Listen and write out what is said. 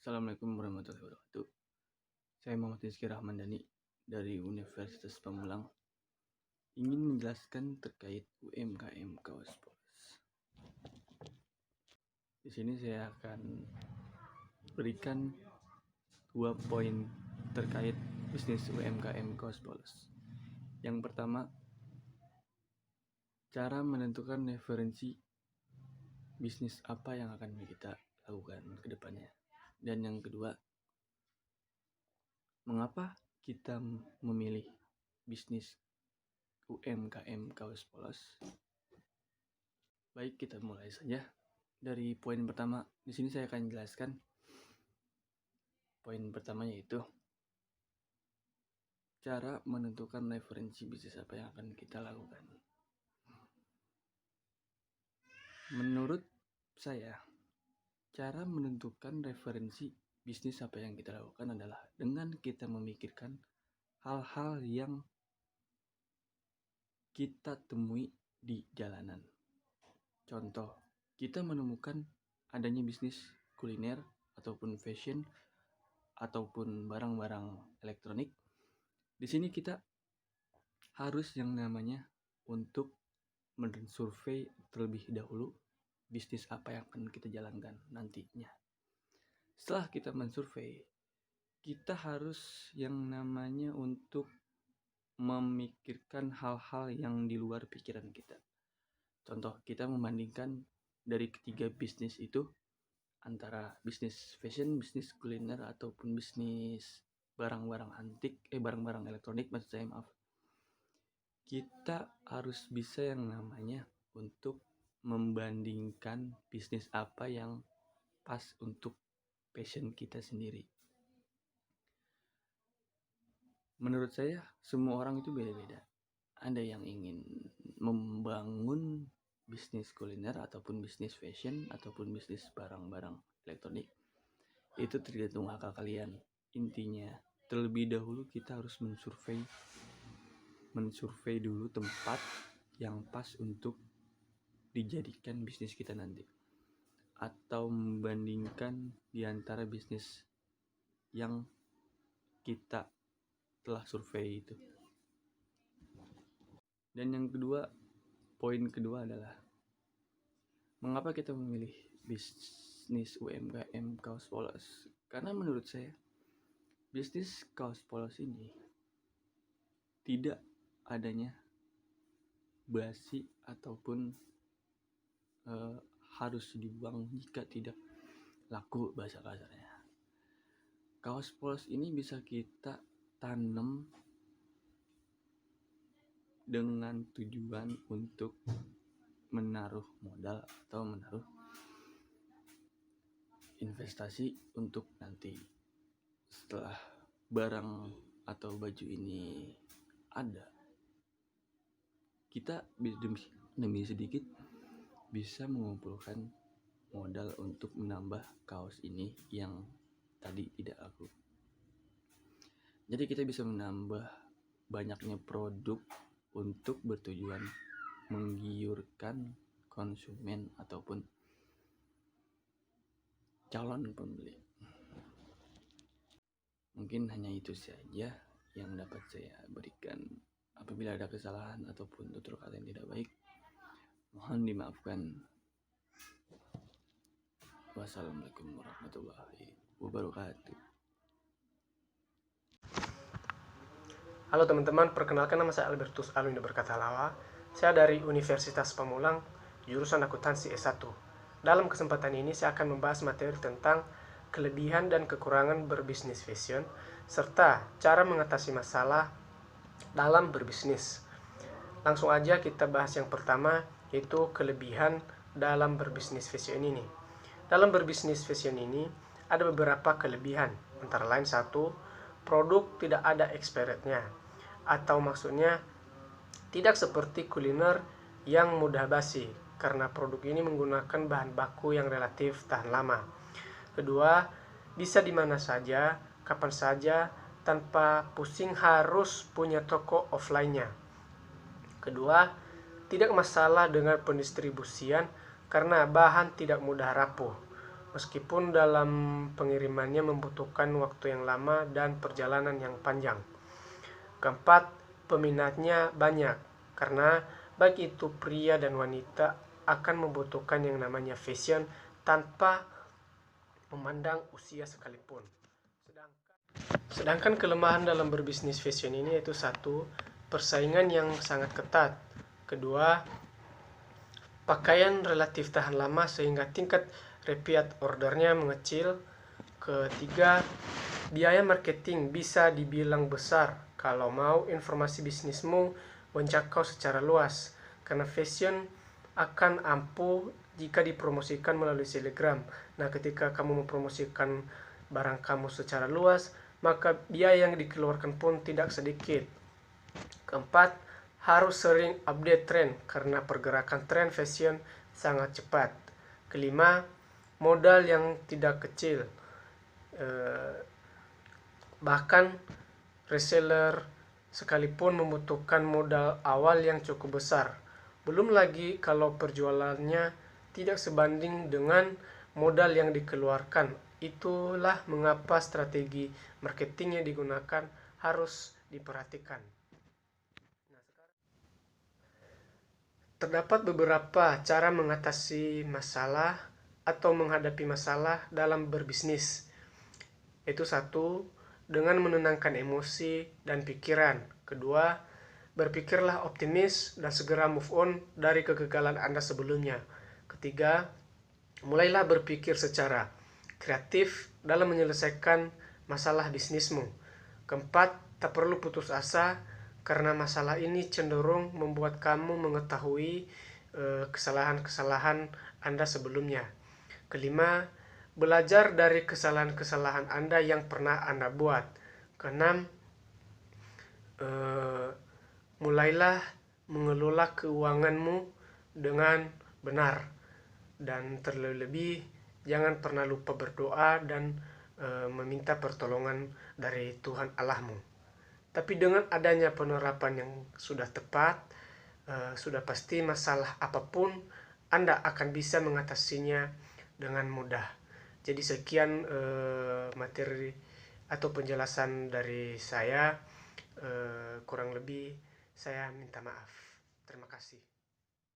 Assalamualaikum warahmatullahi wabarakatuh. Saya Muhammad Rizky Rahmandani dari Universitas Pamulang ingin menjelaskan terkait UMKM Kaos Polos. Di sini saya akan berikan 2 poin terkait bisnis UMKM Kaos Polos. Yang pertama, cara menentukan referensi bisnis apa yang akan kita lakukan ke depannya. Dan yang kedua, mengapa kita memilih bisnis UMKM Kaos Polos? Baik, kita mulai saja dari poin pertama. Di sini saya akan jelaskan poin pertamanya, yaitu cara menentukan referensi bisnis apa yang akan kita lakukan. Menurut saya, cara menentukan referensi bisnis apa yang kita lakukan adalah dengan kita memikirkan hal-hal yang kita temui di jalanan. Contoh, kita menemukan adanya bisnis kuliner ataupun fashion ataupun barang-barang elektronik. Di sini kita harus yang namanya untuk mensurvei terlebih dahulu bisnis apa yang akan kita jalankan nantinya. Setelah kita mensurvei, kita harus yang namanya untuk memikirkan hal-hal yang di luar pikiran kita. Contoh, kita membandingkan dari ketiga bisnis itu antara bisnis fashion, bisnis kuliner, ataupun bisnis barang-barang antik, barang-barang elektronik maksud saya, maaf. Kita harus bisa yang namanya untuk membandingkan bisnis apa yang pas untuk passion kita sendiri. Menurut saya, semua orang itu beda-beda. Ada yang ingin membangun bisnis kuliner ataupun bisnis fashion ataupun bisnis barang-barang elektronik. Itu tergantung akal kalian. Intinya, terlebih dahulu kita harus mensurvei dulu tempat yang pas untuk dijadikan bisnis kita nanti. Atau membandingkan di antara bisnis yang kita telah survei itu. Dan yang kedua, poin kedua adalah mengapa kita memilih bisnis UMKM Kaos Polos? Karena menurut saya bisnis Kaos Polos ini tidak adanya basi ataupun harus dibuang jika tidak laku, bahasa kasarnya. Kaos Polos ini bisa kita tanam dengan tujuan untuk menaruh modal atau menaruh investasi untuk nanti setelah barang atau baju ini ada, kita demi sedikit bisa mengumpulkan modal untuk menambah kaos ini yang tadi tidak laku. Jadi kita bisa menambah banyaknya produk untuk bertujuan menggiurkan konsumen ataupun calon pembeli. Mungkin hanya itu saja yang dapat saya berikan. Apabila ada kesalahan ataupun tutur kata yang tidak baik, mohon dimaafkan. Wassalamualaikum warahmatullahi wabarakatuh. Halo teman-teman, perkenalkan nama saya Albertus Alwinda Berkatalawa. Saya dari Universitas Pamulang, jurusan akuntansi S1. Dalam kesempatan ini saya akan membahas materi tentang kelebihan dan kekurangan berbisnis fashion, serta cara mengatasi masalah dalam berbisnis. Langsung aja kita bahas yang pertama, yaitu kelebihan dalam berbisnis fashion ini. Dalam berbisnis fashion ini ada beberapa kelebihan, antara lain satu, produk tidak ada expirednya, atau maksudnya tidak seperti kuliner yang mudah basi, karena produk ini menggunakan bahan baku yang relatif tahan lama. Kedua, bisa di mana saja, kapan saja, tanpa pusing harus punya toko offline-nya. Kedua, tidak masalah dengan pendistribusian karena bahan tidak mudah rapuh. meskipun dalam pengirimannya membutuhkan waktu yang lama dan perjalanan yang panjang. Keempat, peminatnya banyak, karena baik itu pria dan wanita akan membutuhkan yang namanya fashion tanpa memandang usia sekalipun. Sedangkan kelemahan dalam berbisnis fashion ini yaitu satu, persaingan yang sangat ketat. Kedua, pakaian relatif tahan lama sehingga tingkat repeat ordernya mengecil. Ketiga, biaya marketing bisa dibilang besar kalau mau informasi bisnismu menjangkau secara luas, karena fashion akan ampuh jika dipromosikan melalui Telegram. Nah, ketika kamu mempromosikan barang kamu secara luas, maka biaya yang dikeluarkan pun tidak sedikit. Keempat, harus sering update tren karena pergerakan tren fashion sangat cepat. Kelima, modal yang tidak kecil. Bahkan reseller sekalipun membutuhkan modal awal yang cukup besar. Belum lagi kalau perjualannya tidak sebanding dengan modal yang dikeluarkan. Itulah mengapa strategi marketing yang digunakan harus diperhatikan. Terdapat beberapa cara mengatasi masalah atau menghadapi masalah dalam berbisnis. Itu satu, dengan menenangkan emosi dan pikiran. Kedua, berpikirlah optimis dan segera move on dari kegagalan Anda sebelumnya. Ketiga, mulailah berpikir secara kreatif dalam menyelesaikan masalah bisnismu. Keempat, tak perlu putus asa karena masalah ini cenderung membuat kamu mengetahui kesalahan-kesalahan Anda sebelumnya. Kelima, belajar dari kesalahan-kesalahan Anda yang pernah Anda buat. Keenam, mulailah mengelola keuanganmu dengan benar. Dan terlebih, jangan pernah lupa berdoa dan meminta pertolongan dari Tuhan Allahmu. Tapi dengan adanya penerapan yang sudah tepat, sudah pasti masalah apapun Anda akan bisa mengatasinya dengan mudah. Jadi sekian materi atau penjelasan dari saya. Kurang lebih saya minta maaf. Terima kasih.